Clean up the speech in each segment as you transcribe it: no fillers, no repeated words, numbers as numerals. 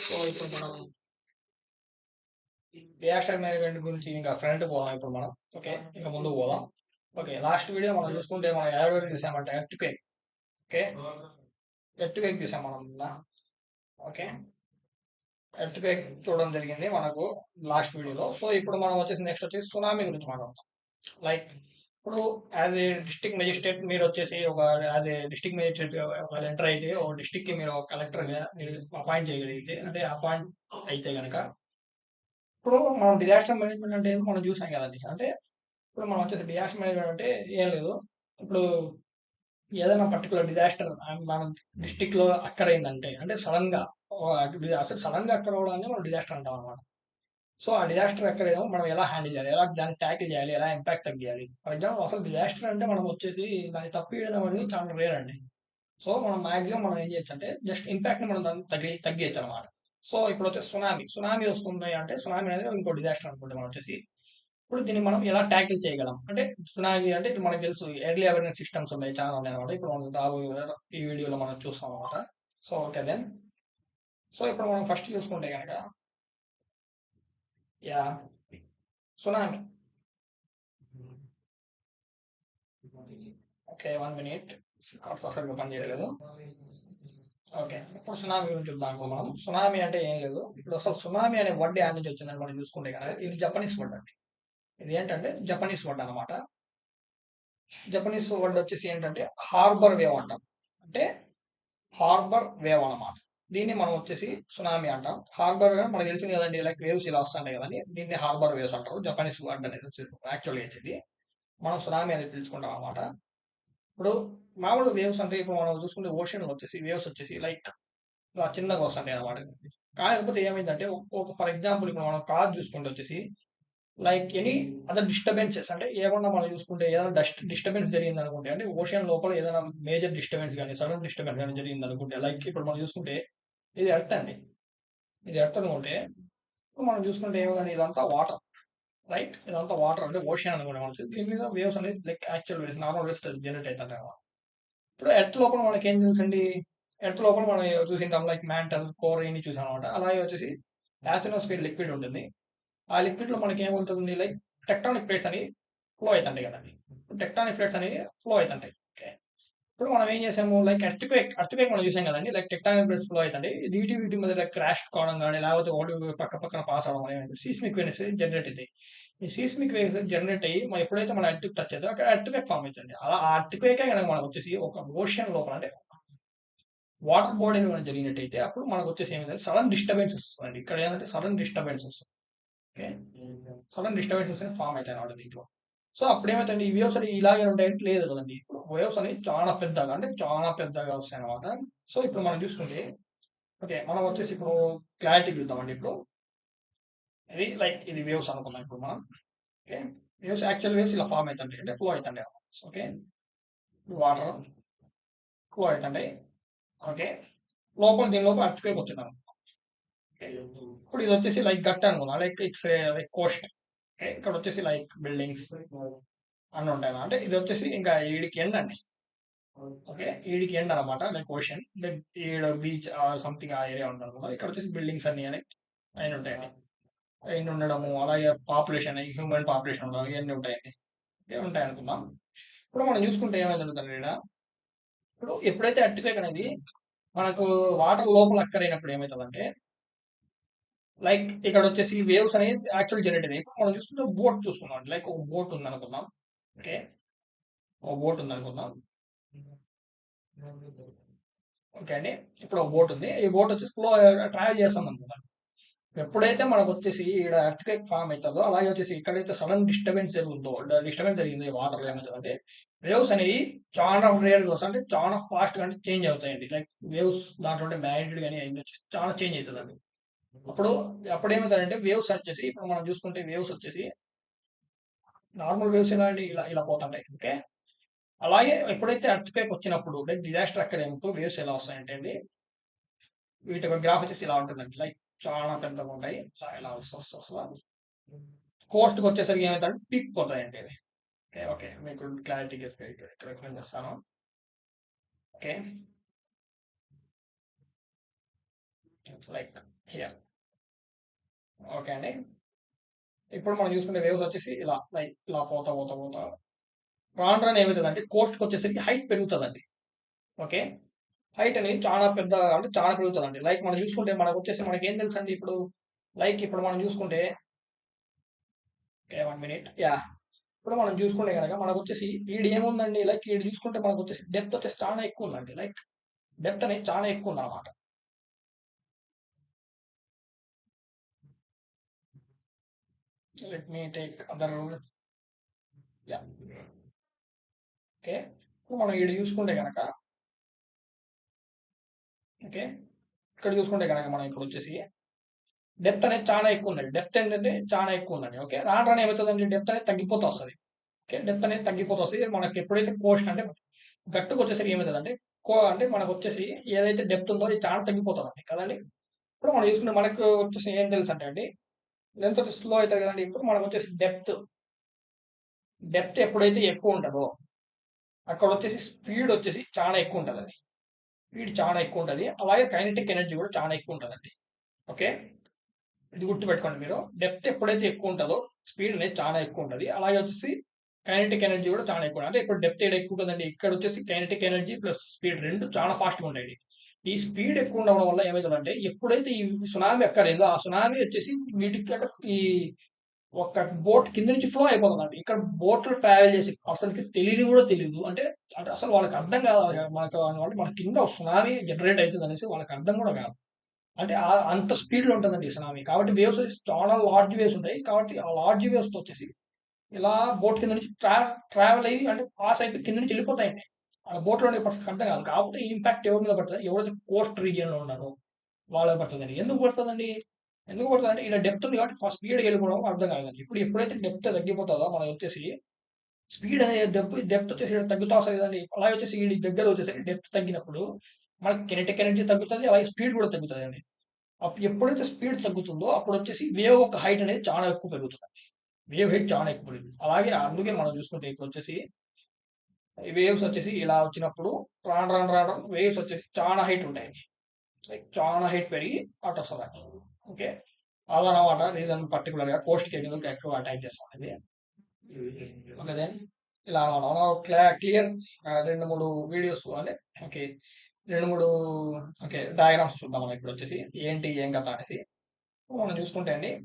So ఇప్పుడు మనం disaster management గురించి ఇంకా ఫ్రంట్ పోదాం ఇప్పుడు మనం. ఓకే, ఇంకా ముందుకు పోదాం. ఓకే, లాస్ట్ వీడియో మనం చూసుకుంటే మనం ఎవరి చూసామంటే ఎర్త్క్వేక్. ఓకే, ఎర్త్క్వేక్ చూసాం మనం నిన్న. ఓకే, ఎర్త్క్వేక్ చూడడం జరిగింది మనకు లాస్ట్ వీడియోలో. సో ఇప్పుడు మనం వచ్చేసి నెక్స్ట్ వచ్చేసి సునామీ గురించి మాట్లాడతాం. లైక్ ఇప్పుడు యాజ్ ఏ డిస్ట్రిక్ట్ మెజిస్ట్రేట్ మీరు వచ్చేసి ఒక యాజ్ ఏ డిస్ట్రిక్ట్ మెజిస్ట్రేట్ ఒక ఎంటర్ అయితే ఒక డిస్ట్రిక్ట్ కి మీరు కలెక్టర్ గా అపాయింట్ చేయగలిగితే, అంటే అపాయింట్ అయితే కనుక ఇప్పుడు మనం డిజాస్టర్ మేనేజ్మెంట్ అంటే ఏందో మనం చూసాం కదండి. అంటే ఇప్పుడు మనం వచ్చేసి డిజాస్టర్ మేనేజ్మెంట్ అంటే ఏం లేదు. ఇప్పుడు ఏదైనా పర్టికులర్ డిజాస్టర్ మన డిస్టిక్ లో అక్కరైందంటే, అంటే సడన్ గా అసలు సడన్ గా అక్కర్ అవడాన్ని మనం డిజాస్టర్ అంటాం అనమాట. సో ఆ డిజాస్టర్ ఎక్కడేమో మనం ఎలా హ్యాండిల్ చేయాలి, ఎలా దాన్ని ట్యాకిల్ చేయాలి, ఎలా ఇంపాక్ట్ తగ్గియాలి. ఫర్ ఎగ్జాంపుల్ అసలు డిజాస్టర్ అంటే మనం వచ్చేసి దాన్ని తప్పియడం అనేది చాలా రేర్ అండి. సో మనం మాక్సిమం మనం ఏం చేయొచ్చు అంటే జస్ట్ ఇంపాక్ట్ ని మనం దాన్ని తగ్గించచ్చు అనమాట. సో ఇప్పుడు వచ్చేసి సునామీ సునామీ వస్తుంది అంటే, సునామీ అనేది ఇంకో డిజాస్టర్ అనుకుంటే మనం వచ్చేసి ఇప్పుడు దీన్ని మనం ఎలా ట్యాకిల్ చేయగలం అంటే, సునామీ అంటే ఇప్పుడు మనకు తెలుసు ఎర్లీ అవేర్నెస్ సిస్టమ్స్ ఉన్నాయి, చాలా ఉన్నాయి అనమాట. ఇప్పుడు మనం రాబోయే ఈ వీడియోలో మనం చూస్తాం అనమాట. So okay then. సో ఇప్పుడు మనం ఫస్ట్ చూసుకుంటే కనుక yeah tsunami. Okay, 1 minute. Software పని చేయలేదు. ఓకే, ఇప్పుడు సునామీ గురించి చూద్దాం. మనం సునామీ అంటే ఏం లేదు. ఇప్పుడు అసలు సునామీ అనే వర్డ్ యాడ్ నుంచి వచ్చిందని మనం చూసుకుంటే కనుక ఇది జపనీస్ వర్డ్ అండి. ఇది ఏంటంటే జపనీస్ వర్డ్ అనమాట. జపనీస్ వర్డ్ వచ్చేసి ఏంటంటే హార్బర్ వేవ్ అంటాం. అంటే హార్బర్ వేవ్ అన్నమాట. దీన్ని మనం వచ్చేసి సునామీ అంటాం. హార్బర్ వేవ్ మనకు తెలిసింది కదండి, లైక్ వేవ్స్ ఇలా వస్తుంటాయి కదండి, దీన్ని హార్బర్ వేవ్స్ అంటారు. జపనీస్ వర్డ్ అనేది యాక్చువల్గా ఏంటి, మనం సునామీ అనేది పిలుచుకుంటాం అనమాట. ఇప్పుడు మామూలు వేవ్స్ అంటే ఇప్పుడు మనం చూసుకుంటే ఓషన్ వచ్చేసి వేవ్స్ వచ్చేసి లైక్ ఇలా చిన్నగా వస్తుంటాయి అనమాట. కాకపోతే ఏమైందంటే ఒక ఫర్ ఎగ్జాంపుల్ ఇప్పుడు మనం కార్ చూసుకుంటే వచ్చేసి లైక్ ఎనీ అదర్ డిస్టర్బెన్సెస్, అంటే ఏమన్నా మనం చూసుకుంటే ఏదైనా డిస్టర్బెన్స్ జరిగింది అనుకుంటే, అంటే ఓషన్ లోపల ఏదైనా మేజర్ డిస్టర్బెన్స్ కానీ సడన్ డిస్టర్బెన్స్ కానీ జరిగింది అనుకుంటే, లైక్ ఇప్పుడు మనం చూసుకుంటే ఇది ఎర్త్ అండి. ఇది ఎర్త్ అనుకుంటే ఇప్పుడు మనం చూసుకుంటే ఏమో కానీ ఇదంతా వాటర్, రైట్? ఇదంతా వాటర్ అంటే ఓషన్ అనుకుంటే మనం దీని మీద వేవ్స్ అనేది like actual waves, normal waves generate అవుతాయి. ఇప్పుడు ఎర్త్ లోపల మనకి ఏం తెలుసండి, ఎర్త్ లోపల మనం చూసింటాం లైక్ మ్యాంటల్ కోర్ ఇవన్నీ చూసాం అనమాట. అలాగే వచ్చేసి యాసినోస్ఫియర్ లిక్విడ్ ఉంటుంది. ఆ లిక్విడ్ లో మనకి ఏముంటుంది, లైక్ టెక్టానిక్ ప్లేట్స్ అని ఫ్లో అవుతుంటాయి కదండి. టెక్టానిక్ ప్లేట్స్ అనేవి ఫ్లో అవుతుంటాయి. ఓకే, ఇప్పుడు మనం ఏం చేసాము, లైక్ ఎర్త్క్వేక్ మనం చూసాం కదండి, లైక్ టెక్టానిక్ ప్లేట్స్ ఫ్లో అవుతుంటాయి. వీటి మధ్య లైక్ క్రాష్ కావడం కానీ లేకపోతే ఒకటి పక్క పక్కన పాస్ అవడం అనేది సీస్మిక్ వేవ్స్ జనరేట్ అవుతాయి. ఈ సీస్మిక్ వేవ్స్ జనరేట్ అయ్యి మనం ఎప్పుడైతే మన ఎర్త్ టచ్ అవుతుందో అక్కడ ఎర్త్క్వేక్ ఫామ్ అవుతుంది. అలా ఆ ఎర్త్క్వేకే కనుక మనకు వచ్చేసి ఒక ఓషన్ లోపల అంటే వాటర్ బాడీ జరిగినట్టయితే అప్పుడు మనకు వచ్చేసి ఏమైందంటే సడన్ డిస్టర్బెన్సెస్ వస్తుంది. ఇక్కడ ఏంటంటే sudden disturbances. Okay, sudden disturbances అనేవి ఫామ్ అవుతాయి అన్నమాట దీంట్లో. సో అప్పుడు ఏమవుతుంది, ఈ వేవ్స్ అనేవి ఇలాగే ఉంటాయంటే లేదు కదండి. ఇప్పుడు వేవ్స్ అనేవి చాలా పెద్దగా, అంటే చాలా పెద్దగా వస్తాయి అనమాట. సో ఇప్పుడు మనం చూసుకుంటే ఓకే, మనం వచ్చేసి ఇప్పుడు క్లారిటీ చూద్దామండి. ఇప్పుడు ఇది లైక్ ఇది వేవ్స్ అనుకున్నాం ఇప్పుడు మనం. ఓకే, వేవ్స్ యాక్చువల్ వేవ్స్ ఇలా ఫామ్ అవుతుంటాయి, అంటే ఫ్లో అవుతుంటాయి. ఓకే, వాటర్ ఫ్లో అవుతుంటాయి. ఓకే, దీని లోపల అర్త్క్వేక్ వచ్చింది. ఇప్పుడు ఇది వచ్చేసి లైక్ గట్ అనుకున్నా, లైక్ ఇట్స్ లైక్ కోస్ట్. ఇక్కడ వచ్చేసి లైక్ బిల్డింగ్స్ అన్నీ ఉంటాయి. అంటే ఇది వచ్చేసి ఇంకా ఈడికి ఎండ్ అండి. ఓకే, ఈడికి ఎండ్ అనమాట, లైక్ ఓషన్, లైక్ ఈడ బీచ్ సంథింగ్ ఆ ఏరియా ఉంటుంది అనమాట. ఇక్కడ వచ్చేసి బిల్డింగ్స్ అన్ని అని అయిన ఉంటాయండి. అయిన ఉండడము, అలాగే పాపులేషన్, హ్యూమన్ పాపులేషన్ ఉండడం, ఇవన్నీ ఉంటాయండి. ఇవన్నీ ఉంటాయి అనుకుందాం. ఇప్పుడు మనం చూసుకుంటే ఏమైంది జరుగుతుంది ఇక్కడ, ఇప్పుడు ఎప్పుడైతే ఎర్త్క్వేక్ అనేది మనకు వాటర్ లోపల అక్కరైనప్పుడు ఏమవుతుందంటే, లైక్ ఇక్కడ వచ్చేసి వేవ్స్ అనేది యాక్చువల్ జనరేట్ అయ్యాయి. ఇప్పుడు మనం చూసుకుంటే బోట్ చూసుకున్నాం, లైక్ ఒక బోట్ ఉంది అనుకుందాం. ఓకే, ఒక బోట్ ఉంది అనుకుందాం. ఓకే అండి, ఇప్పుడు ఒక బోట్ ఉంది. ఈ బోట్ వచ్చేసి ఫ్లో ట్రావెల్ చేస్తాం అనుకుందాం. ఎప్పుడైతే మనకు వచ్చేసి ఇక్కడ ఎర్త్క్వేక్ ఫామ్ అవుతుందో, అలాగే వచ్చేసి ఎక్కడైతే సడన్ డిస్టర్బెన్స్ జరుగుతుందో, డిస్టర్బెన్స్ జరిగింది వాటర్ ఏమవుతుందంటే వేవ్స్ అనేవి చాలా రేర్ గా వస్తాయి, అంటే చాలా ఫాస్ట్ గా అంటే చేంజ్ అవుతాయండి. లైక్ వేవ్స్ దాంట్లో ఉండే మ్యాగ్నిట్యూడ్ కానీ అవన్నీ వచ్చేసి చాలా చేంజ్ అవుతుందండి. అప్పుడు అప్పుడు ఏమవుతారంటే వేవ్స్ వచ్చేసి ఇప్పుడు మనం చూసుకుంటే వేవ్స్ వచ్చేసి నార్మల్ వేవ్స్ ఎలా అండి, ఇలా ఇలా పోతుంటాయి. ఓకే, అలాగే ఎప్పుడైతే ఎర్త్క్వేక్ వచ్చినప్పుడు లైక్ డిజాస్టర్ అక్కడ ఏమిటో వేవ్స్ ఎలా వస్తాయంటే అండి, వీటి గ్రాఫ్ వచ్చేసి ఇలా ఉంటుందండి. లైక్ చాలా పెద్దగా ఉంటాయి. ఇలా వస్తుంది. కోస్ట్కి వచ్చేసరికి ఏమవుతాయంటే పీక్ పోతాయండి ఇవి. ఓకే, ఓకే, మీకు క్లారిటీగా ఇక్కడ ఎక్స్ప్లెయిన్ చేస్తాను. Okay, like here. ఓకే అండి. ఇప్పుడు మనం చూసుకుంటే వేవ్స్ వచ్చేసి ఇలా లైక్ ఇలా పోతా పోతా పోతా రాను రాను ఏమవుతుందంటే కోస్ట్కి వచ్చేసరికి హైట్ పెరుగుతుందండి. ఓకే. హైట్ అనేది చాలా పెద్ద అంటే చాలా పెరుగుతుందండి. లైక్ మనం చూసుకుంటే మనకు వచ్చేసి మనకి ఏం తెలుసండి ఇప్పుడు లైక్ ఇప్పుడు మనం చూసుకుంటే ఓకే 1 మినిట్ యాహ్! ఇప్పుడు మనం చూసుకుంటే గనక మనకొచ్చేసి ఈడ ఏముందండి లైక్ ఈడ చూసుకుంటే మనకొచ్చేసి డెప్త్ వచ్చేసి చాలా ఎక్కువుందండి. లైక్ డెప్త్ అనేది చాలా ఎక్కువుందనమాట. Let me take other yeah! Okay. ఇప్పుడు మనం ఈడ చూసుకుంటే గనక ఓకే. ఇక్కడ చూసుకుంటే గనక మనం ఇక్కడొచ్చేసి డెప్త్ అనేది చాలా ఎక్కువుందండి. డెప్త్ ఏంటంటే చాలా ఎక్కువుందండి. ఓకే. రాను రాను ఏమైతదండి డెప్త్ అనేది తగ్గిపోతా వస్తది. ఓకే. డెప్త్ అనేది తగ్గిపోతా వస్తది. మనకి ఎప్పుడైతే కోస్ట్ అంటే గట్టుకొచ్చేసరికి ఏమైతదంటే అంటే మనకొచ్చేసి ఏదైతే డెప్త్ ఉందో అది చాలా తగ్గిపోతదండి. కదండీ! ఇప్పుడు మనం చూసుకుంటే మనకు వచ్చేసి ఏం తెలుసంటే అండి లెంత్ వచ్చేసి స్లో అయితది కదండీ! ఇప్పుడు మనకొచ్చేసి డెప్త్ ఎప్పుడైతే ఎక్కువుంటదో అక్కడొచ్చేసి స్పీడ్ వచ్చేసి చాలా ఎక్కువుంటదండి. స్పీడ్ చాలా ఎక్కువుంటది. అలాగే కైనెటిక్ ఎనర్జీ కూడా చాలా ఎక్కువుంటదండి. ఓకే. ఇది గుర్తుపెట్టుకోండి మీరు. డెప్త్ ఎప్పుడైతే ఎక్కువుంటదో స్పీడ్ అనేది చాలా ఎక్కువుంటది. అలాగే వచ్చేసి కైనెటిక్ ఎనర్జీ కూడా చాలా ఎక్కువ. అంటే ఇప్పుడు డెప్త్ ఏడ ఎక్కువుంటదండి. ఇక్కడొచ్చేసి కైనెటిక్ ఎనర్జీ ప్లస్ స్పీడ్ 2 చాలా ఫాస్ట్‌గా ఉంటాయండి. ఈ స్పీడ్ ఎక్కువ ఉండడం వల్ల ఏమైతదంటే ఎప్పుడైతే ఈ సునామీ అక్కరైందో ఆ సునామీ వచ్చేసి వీటికి అంటే ఈ ఒక బోట్ కింద నుంచి ఫ్లో అయిపోతుందండి. ఇక్కడ బోట్‌లో ట్రావెల్ చేసే పర్సన్‌కి తెలియని కూడా తెలీదు. అంటే అసలు వాళ్ళకి అర్థం కాదు. మనకు అంటే మన కింద సునామీ జనరేట్ అయితదనేసి వాళ్ళకి అర్థం కూడా కాదు. అంటే అంత స్పీడ్‌లో ఉంటదండి సునామీ. కాబట్టి వేవ్స్ వచ్చేసి చాలా లార్జ్ వేవ్స్ ఉంటాయి. కాబట్టి ఆ లార్జ్ వేవ్స్‌తో వచ్చేసి ఇలా బోట్ కింద నుంచి ట్రావెల్ అయ్యి అంటే పాస్ అయిపోయి కింద నుంచి వెళ్ళిపోతాయండి. ఆ బోట్‌లో ఉండే పర్సన్‌కి అర్థం కాదు. కాకపోతే ఈ ఇంపాక్ట్ ఎవరి మీద పడతది? ఎవరైతే కోస్ట్ రీజియన్‌లో ఉన్నారో వాళ్ళకి పడతదండి. ఎందుకు పడతదండి? ఎందుకు పడతదంటే ఈడ డెప్త్ ఉంది కాబట్టి స్పీడ్‌గా వెళ్ళిపోవడం అర్థం కాదండి. ఇప్పుడు ఎప్పుడైతే డెప్త్ తగ్గిపోతదో మనకు వచ్చేసి స్పీడ్ అనేది డెప్త్ వచ్చేసి ఈడ తగ్గుతా వస్తది కదండీ! అలాగే వచ్చేసి ఈడి దగ్గర వచ్చేసరికి డెప్త్ తగ్గినప్పుడు మనకి కినెటిక్ ఎనర్జీ తగ్గుతది. అలాగే స్పీడ్ కూడా తగ్గుతదండి. అప్పుడు ఎప్పుడైతే స్పీడ్ తగ్గుతుందో అప్పుడొచ్చేసి వేవ్ యొక్క హైట్ అనేది చాలా ఎక్కువ పెరుగుతదండి. వేవ్ హైట్ చాలా ఎక్కువ పెరుగుతుంది. అలాగే అందుకే మనం చూసుకుంటే ఇప్పుడొచ్చేసి ఈ వేవ్స్ వచ్చేసి ఇలా వచ్చినప్పుడు రాను రాను రాను వేవ్స్ వచ్చేసి చాలా హైట్ ఉంటాయండి. లైక్ చాలా హైట్ పెరిగి అటొస్తదండి. ఓకే. అదనమాట రీజన్ పర్టిక్యులర్‌గా కోస్ట్‌కి ఎందుకు ఎక్కువ అటాక్ చేస్తామనేది. ఓకే దెన్ ఇలా మనం క్లియర్ 2, 3 వీడియోస్ అంటే ఓకే. 2, 3 ఓకే డయాగ్రామ్స్ చూద్దాం మనం ఇప్పుడొచ్చేసి ఏంటి ఏం కథ అనేసి. మనం చూసుకుంటే అండి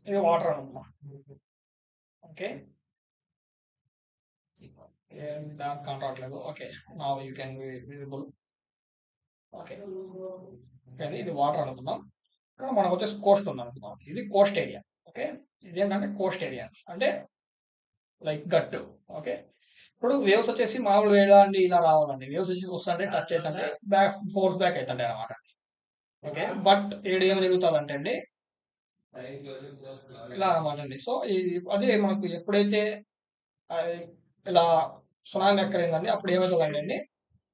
ఇది వాటర్ అనుకుందాం. ఓకే. దానికి కనరాట్లేదు. Okay. Now you can visible. Okay. Okay. ఇది వాటర్ అనుకుందాం. ఇక్కడ మనకు వచ్చేసి కోస్ట్ ఉందనుకుందాం. ఇది కోస్ట్ ఏరియా. ఓకే. ఇదేంటంటే కోస్ట్ ఏరియా. అంటే లైక్ గట్టు. ఓకే. ఇప్పుడు వేవ్స్ వచ్చేసి మామూలుగా ఎలా అండి ఇలా రావాలండి. వేవ్స్ వచ్చేసి వస్తుంటే టచ్ అయితుంటే ఫోర్స్ బ్యాక్ అయితుంటాయి అన్నమాట. ఓకే. బట్ ఈడ ఏం జరుగుతదంటే అండి ఇలా అన్నమాట అండి. సో, అదే మనకు ఎప్పుడైతే ఆహ్, ఇలా సునామీ ఎక్కరైందండి అప్పుడు ఏమైతదంటే అండి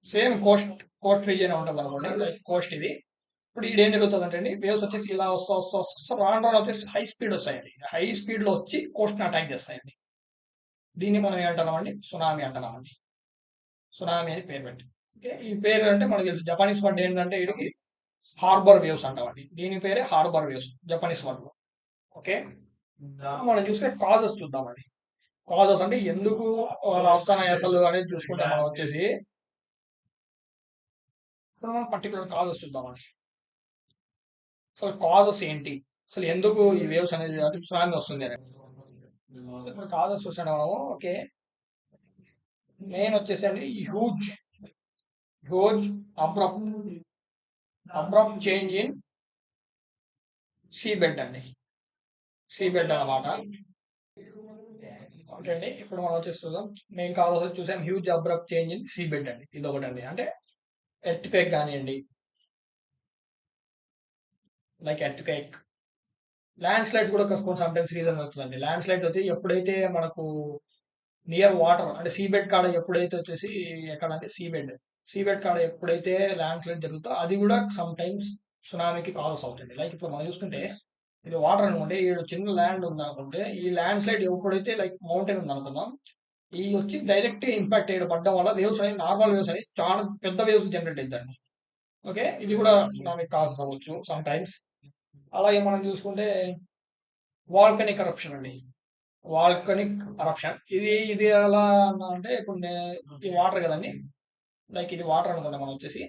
సేమ్ కోస్ట్ రీజియన్ ఉంటదనుకోండి. లైక్ కోస్ట్ ఇది. ఇప్పుడు ఈడేం జరుగుతదంటే అండి వేవ్స్ వచ్చేసి ఇలా వస్తా రాను రాను వచ్చేసి హై స్పీడ్ వస్తాయండి. హై స్పీడ్‌లో వచ్చి కోస్ట్‌ని అటాక్ చేస్తాయండి. దీన్ని మనం ఏమంటున్నామండి? సునామీ అంటున్నామండి. సునామీ అని పేరు పెట్టి. ఓకే. ఈ పేరు అంటే మనకు తెలుసు. జపానీస్ వర్డ్ ఏంటంటే ఈడికి హార్బర్ వేవ్స్ అంటామండి. దీని పేరే హార్బర్ వేవ్స్ జపానీస్ వర్డ్‌లో. ఓకే. మనం చూస్తే కాజెస్ చూద్దామండి. కాజెస్ అంటే ఎందుకు అలా వస్తున్నాయి అసలు అనేది చూసుకుంటే మనం వచ్చేసి ఇప్పుడు మనం పర్టిక్యులర్ కాజెస్ చూద్దామండి. అసలు కాజెస్ ఏంటి? అసలు ఎందుకు ఈ వేవ్స్ అనేది అంటే సునామీ వస్తుంది అని. ఇప్పుడు కాజెస్ చూసాం మనము ఓకే. మెయిన్ వచ్చేసి అండి huge abrupt change in seabed అండి. సీ బెడ్ అన్నమాట. ఓకే అండి. ఇప్పుడు మనం వచ్చేసి చూద్దాం. మెయిన్ కాజెస్ చూసాం huge abrupt change in seabed అండి. ఇదొకటండి. అంటే ఎర్త్‌క్వేక్ గానియండి. Like earthquake. ల్యాండ్ స్లైడ్స్ కూడా సమ్ టైమ్స్ రీజన్ అవుతదండి. ల్యాండ్ స్లైడ్స్ వచ్చి ఎప్పుడైతే మనకు నియర్ వాటర్ అంటే సీ బెడ్ కాడ ఎప్పుడైతే వచ్చేసి ఎక్కడంటే సీ బెడ్ కాడ ఎప్పుడైతే ల్యాండ్ స్లైడ్ జరుగుతుందో అది కూడా సమ్ టైమ్స్ సునామీకి కాజెస్ అవుతుంది. లైక్ ఇప్పుడు మనం చూసుకుంటే ఇది వాటర్ అనుకోండి. ఈడ చిన్న ల్యాండ్ ఉందనుకుంటే ఈ ల్యాండ్ స్లైడ్ ఎప్పుడైతే లైక్ మౌంటైన్ ఉందనుకుందాం. ఈ వచ్చి డైరెక్ట్ ఇంపాక్ట్ చేయడం పడడం వల్ల వేవ్స్ అనేవి నార్మల్ వేవ్స్ అనేవి చాలా పెద్ద వేవ్స్ జనరేట్ అవుతాయండి. ఓకే, ఇది కూడా సునామీ కాజ్ అవ్వచ్చు సమ్ టైమ్స్. అలాగే మనం చూసుకుంటే వాల్కనిక్ కరప్షన్ అండి. వాల్కనిక్ కరప్షన్ ఇది ఎలా అంటే ఇప్పుడు ఈ వాటర్ కదండి, లైక్ ఇది వాటర్ అనుకుందాం మనం వచ్చేసి.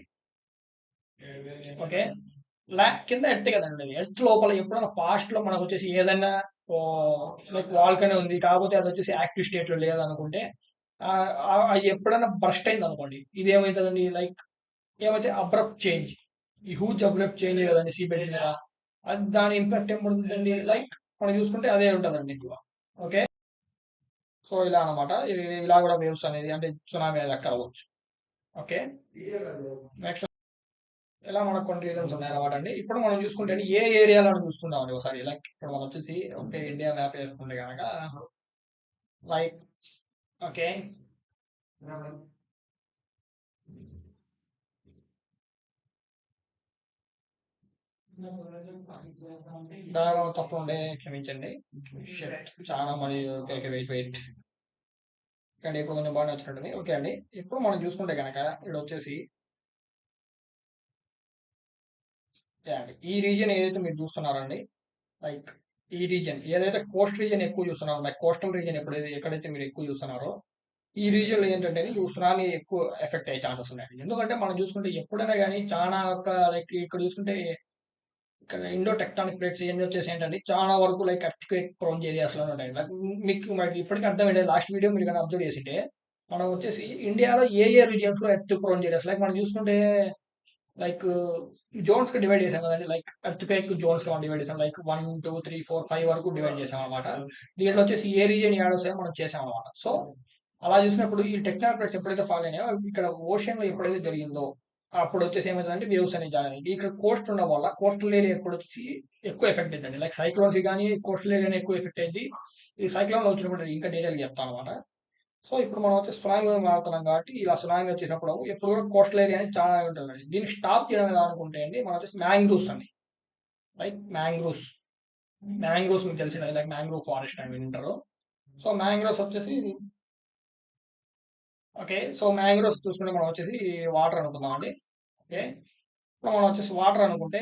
ఓకే, కింద ఎర్త్ కదండి, ఎర్త్ లోపల ఎప్పుడైనా పాస్ట్ లో మనకు వచ్చేసి ఏదైనా లైక్ వాల్కనీ ఉంది కాకపోతే అది వచ్చేసి యాక్టివ్ స్టేట్ లో లేదనుకుంటే అది ఎప్పుడైనా బర్స్ట్ అయింది అనుకోండి, ఇది ఏమవుతుందండి, లైక్ ఏమైతే అబ్రప్ట్ చేంజ్, ఈ హ్యూజ్ అబ్రప్ట్ చేంజ్ కదండి సీబెడ్ మీద, అది దాని ఇంపాక్ట్ ఏముంటుందండి, లైక్ మనం చూసుకుంటే అదే ఉంటుందండి ఎక్కువ. ఓకే, సో ఇలా అనమాట, ఇలా కూడా వేవ్స్ అనేది అంటే సునామీ అనేది అక్కడ అవ్వచ్చు. ఓకే, నెక్స్ట్ ఇలా మనకు కొన్ని రీజన్స్ ఉన్నాయి అనమాట అండి. ఇప్పుడు మనం చూసుకుంటే ఏ ఏరియాలో చూసుకుందామండి ఒకసారి, లైక్ ఇప్పుడు మనం వచ్చేసి ఓకే ఇండియా మ్యాప్ వేసుకుంటే కనుక, లైక్ ఓకే దానిలో తప్పు ఉండే క్షమించండి. Shit, చాలా మరి ఓకే ఓకే వెయిట్ వెయిట్ కానీ ఇప్పుడు కొంచెం బాగా వచ్చినట్టుంది. ఓకే అండి, ఇప్పుడు మనం చూసుకుంటే కనుక ఇక్కడ వచ్చేసి ఈ రీజియన్ ఏదైతే మీరు చూస్తున్నారండి, లైక్ ఈ రీజియన్ ఏదైతే కోస్ట్ రీజియన్ ఎక్కువ చూస్తున్నారో, లైక్ కోస్టల్ రీజియన్ ఎక్కడైతే మీరు ఎక్కువ చూస్తున్నారో ఈ రీజియన్ లో ఏంటంటే ఈ సునామీ ఎక్కువ ఎఫెక్ట్ అయ్యే ఛాన్సెస్ ఉన్నాయి. ఎందుకంటే మనం చూసుకుంటే ఎప్పుడైనా కానీ చాలా ఒక లైక్ ఇక్కడ చూసుకుంటే ఇక్కడ ఇండో టెక్టానిక్ ప్లేట్స్ ఏంటి వచ్చేసి ఏంటంటే చాలా వరకు లైక్ ఎర్త్క్వేక్ ప్రోన్ ఏరియాస్ లో ఉంటాయి. లైక్ మీకు మరి ఇప్పటికీ అర్థమైంది, లాస్ట్ వీడియో మీరు కానీ అబ్జర్వ్ చేసింటే మనం వచ్చేసి ఇండియాలో ఏ రీజియన్స్ లో ఎర్త్ ప్రోన్ ఏరియాస్, లైక్ మనం చూసుకుంటే లైక్ జోన్స్ కి డివైడ్ చేసాం కదండి, లైక్ ఎర్త్క్వేక్ జోన్స్ కి మనం డివైడ్ చేసాం, లైక్ 1 2 3 4 5 వరకు డివైడ్ చేసాం అనమాట. దీంట్లో వచ్చేసి ఏ రీజియన్ యాడ్ వస్తాయో మనం చేసాం అనమాట. సో అలా చూసినప్పుడు ఈ టెక్టానిక్ ప్లేట్స్ ఎప్పుడైతే ఫాల్ అయినాయో ఇక్కడ ఓషన్ లో ఎప్పుడైతే జరిగిందో అప్పుడు వచ్చేసి ఏమైందంటే వేవ్స్ అనేది జాయిన్ అయ్యింది. ఇక్కడ కోస్ట్ ఉండడం వల్ల కోస్టల్ ఏరియా ఎప్పుడు వచ్చి ఎక్కువ ఎఫెక్ట్ అవుతుంది, లైక్ సైక్లోన్స్ కానీ కోస్టల్ ఏరియానే ఎక్కువ ఎఫెక్ట్ అయింది. ఈ సైక్లోన్ వచ్చినప్పుడు ఇంకా డీటెయిల్ చెప్తాను అనమాట. సో ఇప్పుడు మనం వచ్చి సునామీ మారుతున్నాం కాబట్టి ఇలా సునామీ వచ్చినప్పుడు ఎప్పుడు కూడా కోస్టల్ ఏరియా అనేది చాలా ఉంటుందండి. దీనికి స్టాప్ చేయడం ఎలా అనుకుంటే అండి మనం వచ్చేసి మ్యాంగ్రూవ్స్ అండి, లైక్ మ్యాంగ్రూవ్స్ మీకు తెలిసిన లైక్ మ్యాంగ్రూవ్ ఫారెస్ట్ అని వింటారు. సో మ్యాంగ్రోవ్స్ వచ్చేసి ఓకే, సో మ్యాంగ్రోవ్స్ చూసుకుంటే మనం వచ్చేసి వాటర్ అనుకుందాం అండి. ఓకే, ఇప్పుడు మనం వచ్చేసి వాటర్ అనుకుంటే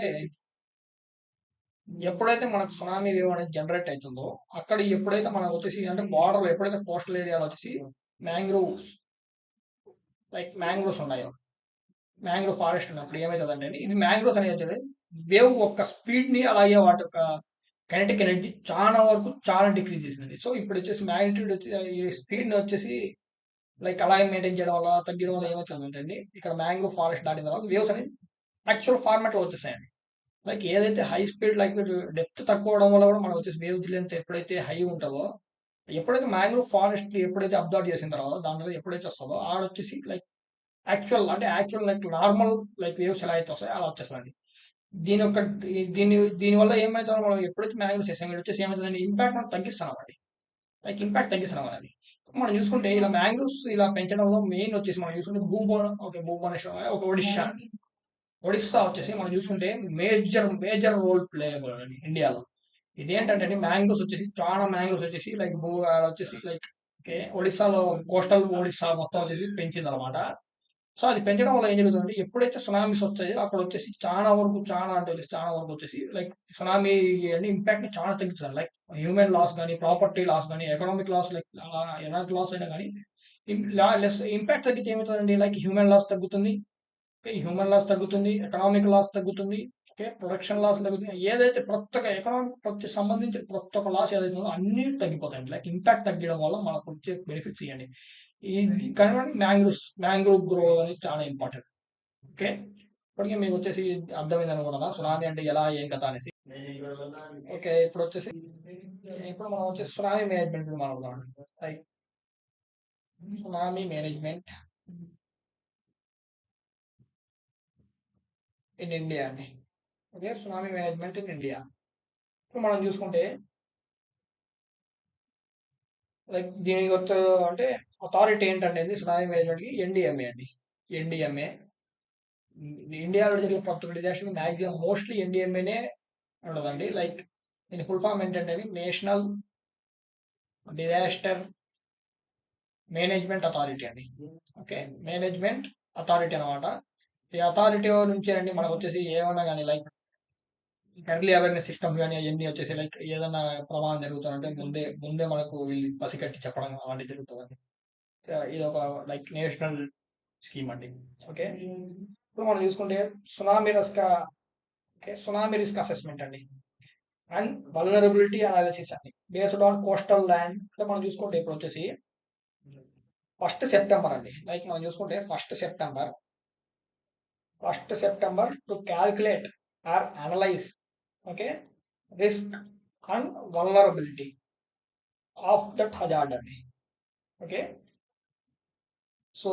ఎప్పుడైతే మనకు సునామీ వేవ్ అనేది జనరేట్ అవుతుందో అక్కడ ఎప్పుడైతే మనం వచ్చేసి అంటే బార్డర్ ఎప్పుడైతే కోస్టల్ ఏరియాలో వచ్చేసి మ్యాంగ్రోవ్స్ లైక్ మ్యాంగ్రోవ్స్ ఉన్నాయో, మ్యాంగ్రోవ్ ఫారెస్ట్ ఉన్నప్పుడు ఏమవుతుందంటే అండి, ఇది మ్యాంగ్రోవ్స్ అనేది వేవ్ యొక్క స్పీడ్ ని అలాగే వాటి యొక్క కైనెటిక్ ఎనర్జీ చాలా వరకు చాలా డిక్రీజ్ చేసింది. సో ఇప్పుడు వచ్చేసి మ్యాగ్నిట్యూడ్ వచ్చి ఈ స్పీడ్ ని వచ్చేసి లైక్ అలాగే మెయింటైన్ చేయడం వల్ల తగ్గడం వల్ల ఏమవుతుందంటే అండి, ఇక్కడ మ్యాంగ్రోవ్ ఫారెస్ట్ దాటిన తర్వాత వేవ్స్ అనేది యాక్చువల్ ఫార్మాట్ లో వచ్చేసాయండి. లైక్ ఏదైతే హై స్పీడ్ లైక్ డెప్త్ తక్కువ అవడం వల్ల కూడా మనం వచ్చేసి వేవ్ లెంత్ ఎప్పుడైతే హై ఉంటుందో, ఎప్పుడైతే మ్యాంగ్రోవ్ ఫారెస్ట్ ఎప్పుడైతే అబ్జర్వ్ చేసిన తర్వాత దాని తర్వాత ఎప్పుడైతే వస్తుందో ఆడొచ్చేసి like actual like normal like waves ఎలా అయితే వస్తాయో అలా వచ్చేస్తుంది. దీని యొక్క దీని వల్ల ఏమైతుందో మనం ఎప్పుడైతే మ్యాంగ్రోవ్స్ చేసాం ఇక్కడ వచ్చేసి ఏమవుతుందండి, ఇంపాక్ట్ మనం తగ్గిస్తున్నాం అండి, లైక్ ఇంపాక్ట్ తగ్గిస్తున్నాం అది. మనం చూసుకుంటే ఇలా మ్యాంగ్రోవ్స్ ఇలా పెంచడంలో మెయిన్ వచ్చేసి మనం చూసుకుంటే భూభువనేశ్వర్ ఒక ఒడిస్సా వచ్చేసి మనం చూసుకుంటే మేజర్ రోల్ ప్లే ఇండియాలో. ఇదేంటంటే మ్యాంగోస్ వచ్చేసి చాలా మ్యాంగోస్ వచ్చేసి లైక్ వచ్చేసి లైక్ ఓకే ఒడిస్సాలో కోస్టల్ ఒడిస్సా మొత్తం వచ్చేసి పెంచింది అనమాట. సో అది పెంచడం వల్ల ఏం జరుగుతుంది, ఎప్పుడైతే సునామీస్ వచ్చాయో అక్కడ వచ్చేసి చాలా అంటే చాలా వరకు వచ్చేసి లైక్ సునామీ ఇంపాక్ట్ ని చాలా తగ్గిస్తుంది. లైక్ హ్యూమన్ లాస్ కానీ ప్రాపర్టీ లాస్ కానీ ఎకనామిక్ లాస్ లైక్ ఎలాంటి లాస్ అయినా కానీ లెస్ ఇంపాక్ట్ తగ్గితే ఏమవుతుందండి, లైక్ హ్యూమన్ లాస్ తగ్గుతుంది, హ్యూమన్ లాస్ తగ్గుతుంది, ఎకనామిక్ లాస్ తగ్గుతుంది, ఓకే ప్రొడక్షన్ లాస్ తగ్గుతుంది. ఏదైతే ప్రతి ఒక్క ఎకనామిక్ సంబంధించిన ప్రతి ఒక్క లాస్ ఏదైతే ఉందో అన్ని తగ్గిపోతాయండి. లైక్ ఇంపాక్ట్ తగ్గడం వల్ల మనకు వచ్చే బెనిఫిట్స్ ఇవ్వండి. ఈ కానీ మ్యాంగ్రూవ్ గ్రో అనేది చాలా ఇంపార్టెంట్. ఓకే, ఇప్పటికీ మీకు వచ్చేసి అర్థమైంది అనుకున్నా సునామీ అంటే ఎలా ఏం కథ అనేసి. ఓకే, ఇప్పుడు మనం వచ్చేసి సునామీ మేనేజ్మెంట్ మాట్లాడుతున్నాం. Like tsunami management in India అండి. Okay, tsunami management in India. ఇప్పుడు మనం చూసుకుంటే లైక్ దీనికి వచ్చే అంటే అథారిటీ ఏంటంటే సునామీ మేనేజ్మెంట్ కి ఎన్డిఎంఏ అండి. ఎన్డిఎంఏ ఇండియాలో జరిగే ప్రతి ఒక్క డిజాస్టర్ మ్యాక్సిమం మోస్ట్లీ ఎన్డిఎంఏనే ఉండదండి. లైక్ దీని ఫుల్ ఫామ్ ఏంటంటే నేషనల్ డిజాస్టర్ మేనేజ్మెంట్ అథారిటీ అండి. ఓకే, మేనేజ్మెంట్ అథారిటీ అనమాట. ఈ అథారిటీ నుంచి అండి మనకు వచ్చేసి ఏమన్నా కానీ లైక్ ఎర్లీ అవేర్నెస్ సిస్టమ్ కానీ అవన్నీ వచ్చేసి లైక్ ఏదైనా ప్రమాదం జరుగుతుందంటే ముందే మనకు వీళ్ళు పసిగట్టి చెప్పడం అలాంటివి జరుగుతుందండి. ఇది ఒక లైక్ నేషనల్ స్కీమ్ అండి. ఓకే, ఇప్పుడు మనం చూసుకుంటే tsunami risk, okay, tsunami risk assessment అండి అండ్ వల్నరబిలిటీ అనాలిసిస్ అండి బేస్డ్ ఆన్ కోస్టల్ ల్యాండ్. అంటే మనం చూసుకుంటే ఇప్పుడు వచ్చేసి 1 సెప్టెంబర్ అండి, లైక్ మనం చూసుకుంటే 1 September to calculate or analyse, okay, risk and vulnerability of that hazard అండి. ఓకే, సో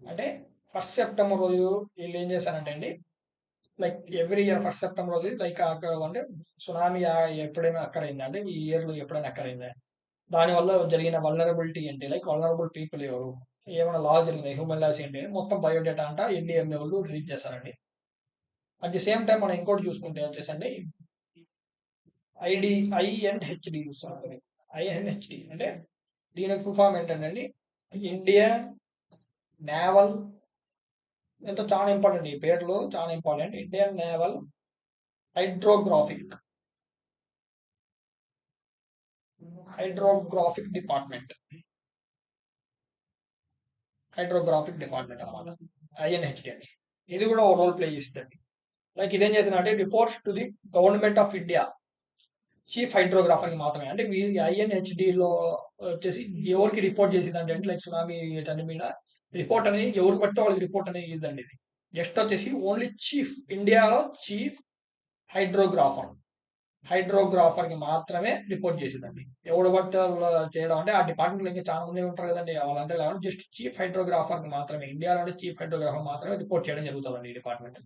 అంటే 1 సెప్టెంబర్ రోజు వీళ్ళు ఏం చేశారంటే అండి, లైక్ ఎవ్రీ ఇయర్ 1 సెప్టెంబర్ రోజు లైక్ అక్కడ అంటే సునామీ ఎప్పుడైనా అక్కరైందా అంటే ఈ ఇయర్ లో ఎప్పుడైనా అక్కరైందా, దానివల్ల జరిగిన వల్నరబిలిటీ ఏంటి, లైక్ వల్నరబుల్ పీపుల్ ఎవరు, ఏమైనా లా జరిగినాయి, హ్యూమన్ లాస్ ఏంటి అని మొత్తం బయోడేటా అంట ఎన్డీఎంఏ వాళ్ళు రిలీజ్ చేశారండి. అట్ ది సేమ్ టైం మనం ఇంకోటి చూసుకుంటే వచ్చేసండి ఐఎన్హెచ్డి చూస్తాం. ఐఎన్హెచ్డి అంటే దీని ఫుల్ ఫామ్ ఏంటంటే ఇండియన్ నేవల్, ఎంతో చాలా ఇంపార్టెంట్, ఈ పేర్లు చాలా important. Indian naval hydrographic hydrographic department hydrographic department అన్నమాట ఐఎన్హెచ్డి అని. ఇది కూడా ఒక రోల్ ప్లే చేస్తుంది. లైక్ ఇదేం చేసిందంటే reports to the government of India chief hydrographer కి మాత్రమే. అంటే ఐఎన్హెచ్డిలో వచ్చేసి ఎవరికి రిపోర్ట్ చేసింది అంటే లైక్ సునామీ వీటన్ని మీద రిపోర్ట్ అనేది ఎవరు పడితే వాళ్ళకి రిపోర్ట్ అనేది ఇద్దండి. ఇది జస్ట్ వచ్చేసి ఓన్లీ చీఫ్, ఇండియాలో చీఫ్ హైడ్రోగ్రాఫర్ కి మాత్రమే రిపోర్ట్ చేసిందండి. ఎవడు పడితే వాళ్ళు చేయడం అంటే ఆ డిపార్ట్మెంట్ ఇంకా చాలా మంది ఉంటారు కదండి, వాళ్ళంతా కావాలి జస్ట్ చీఫ్ హైడ్రోగ్రాఫర్ కి మాత్రమే, ఇండియాలోనే చీఫ్ హైడ్రోగ్రాఫర్ మాత్రమే రిపోర్ట్ చేయడం జరుగుతుందండి ఈ డిపార్ట్మెంట్.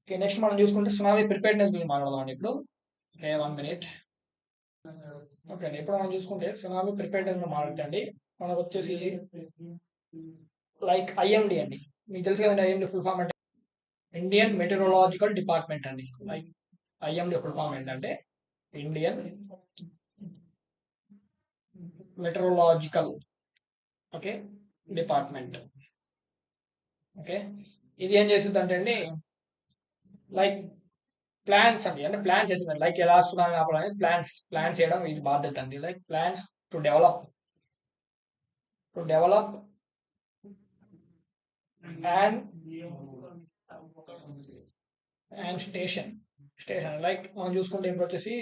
ఓకే, నెక్స్ట్ మనం చూసుకుంటే సునామీ ప్రిపేర్నెస్ గురించి మాట్లాడదాం ఇప్పుడు. Okay, 1 minute. ఓకే అండి, ఇప్పుడు మనం చూసుకుంటే సునామీ ప్రిపేర్నెస్ మాట్లాడుతండి మనకు వచ్చేసి లైక్ ఐఎండి అండి. మీకు తెలుసు కదండి ఐఎండి ఫుల్ ఫామ్ అంటే ఇండియన్ మెటీరియలాజికల్ డిపార్ట్మెంట్ అండి. లైక్ ఐఎండి ఫుల్ ఫామ్ ఏంటంటే Indian meteorological, okay, department. Okay, ఇది ఏం చేస్తుంది అంటే అండి లైక్ ప్లాన్స్ అండి, అంటే ప్లాన్ చేసింది లైక్ ఎలా సునామీ ఆపాలని ప్లాన్ చేయడం ఇది బాధ్యత అండి. Like plans to develop and and station like మనం చూసుకుంటే ఇప్పుడు వచ్చేసి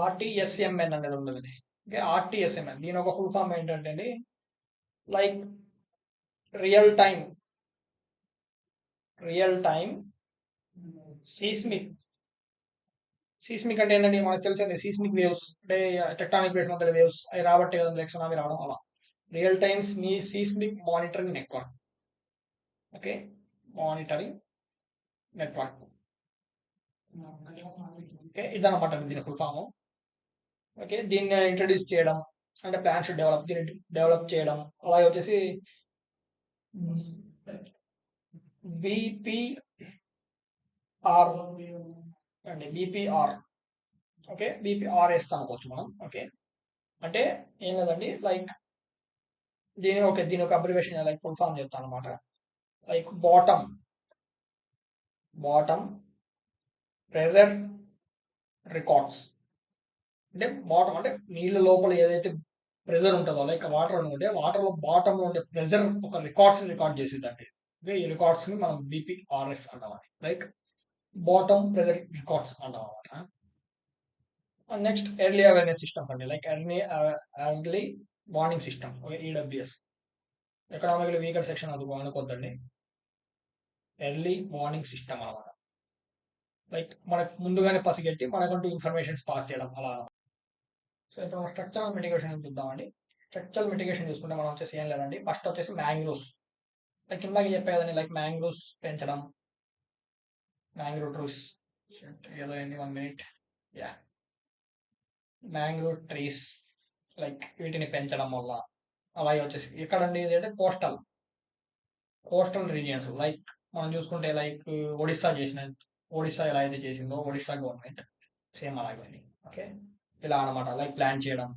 ఆర్టీఎస్ఎంఎన్ అనేది ఉండదు. ఓకే, ఆర్టీఎస్ఎంఎన్ దీని ఒక ఫుల్ ఫామ్ ఏంటంటే అండి లైక్ రియల్ టైమ్ సీస్మిక్ అంటే ఏంటంటే మనకు తెలిసింది సీస్మిక్ వేవ్స్ అంటే టెక్టానిక్ ప్లేట్స్ మధ్య వేవ్స్ అవి రాబట్టే కదా లైక్ సునామీ రావడం అలా. రియల్ టైమ్స్ మీ seismic monitoring network, okay, monitoring network. Okay, ఇదన్నమాట దీని ఫుల్ ఫామ్. ఓకే, దీన్ని ఇంట్రడ్యూస్ చేయడం అంటే ప్లాన్స్ దీన్ని డెవలప్ చేయడం. అలాగే వచ్చేసి బీపీఆర్ అండి, బీపీఆర్, ఓకే, బీపీఆర్ఎస్ అనుకోవచ్చు మనం. ఓకే, అంటే ఏం లేదండి లైక్ దీని ఒక అబ్రివేషన్ లైక్ ఫుల్ ఫామ్ చెప్తాను అనమాట. Like bottom pressure records. అంటే బాటమ్ అంటే నీళ్ళ లోపల ఏదైతే ప్రెజర్ ఉంటుందో లైక్ వాటర్ అనుకుంటే వాటర్ లో బాటమ్ లో ఉండే ప్రెజర్ ఒక రికార్డ్ చేసేదండి. ఈ రికార్డ్స్ ని మనం బీపీఆర్ఎస్ అంటామండి. లైక్ బాటమ్ ప్రెజర్ రికార్డ్స్ అంటాం అనమాట. నెక్స్ట్ ఎర్లీ అవేర్నెస్ సిస్టమ్ అండి, like early warning system, EWS. Economical weaker section అది అనుకోద్దండి, ఎర్లీ వార్నింగ్ సిస్టమ్ అనమాట. లైక్ మనకు ముందుగానే పసిగట్టి మనకంటూ ఇన్ఫర్మేషన్స్ పాస్ చేయడం అలా. సో ఇప్పుడు మనం స్ట్రక్చరల్ మిటిగేషన్ చూద్దామండి. స్ట్రక్చరల్ మిటిగేషన్ చూసుకుంటే మనం వచ్చేసి ఏం లేదండి, ఫస్ట్ వచ్చేసి మ్యాంగ్రోవ్స్. లైక్ కిందకి చెప్పేదండి లైక్ మ్యాంగ్రోవ్స్ పెంచడం, మ్యాంగ్రోవ్ ట్రీస్ ఏదో ఏంటి 1 minute, yeah, mangrove trees like వీటిని పెంచడం వల్ల. అలాగే వచ్చేసి ఎక్కడండి ఇది అంటే కోస్టల్ రీజియన్స్. లైక్ మనం చూసుకుంటే లైక్ ఒడిస్సా ఎలా అయితే చేసిందో ఒడిస్సా గవర్నమెంట్ సేమ్ అలాగే. ఓకే, ఇలా అనమాట లైక్ ప్లాన్ చేయడం.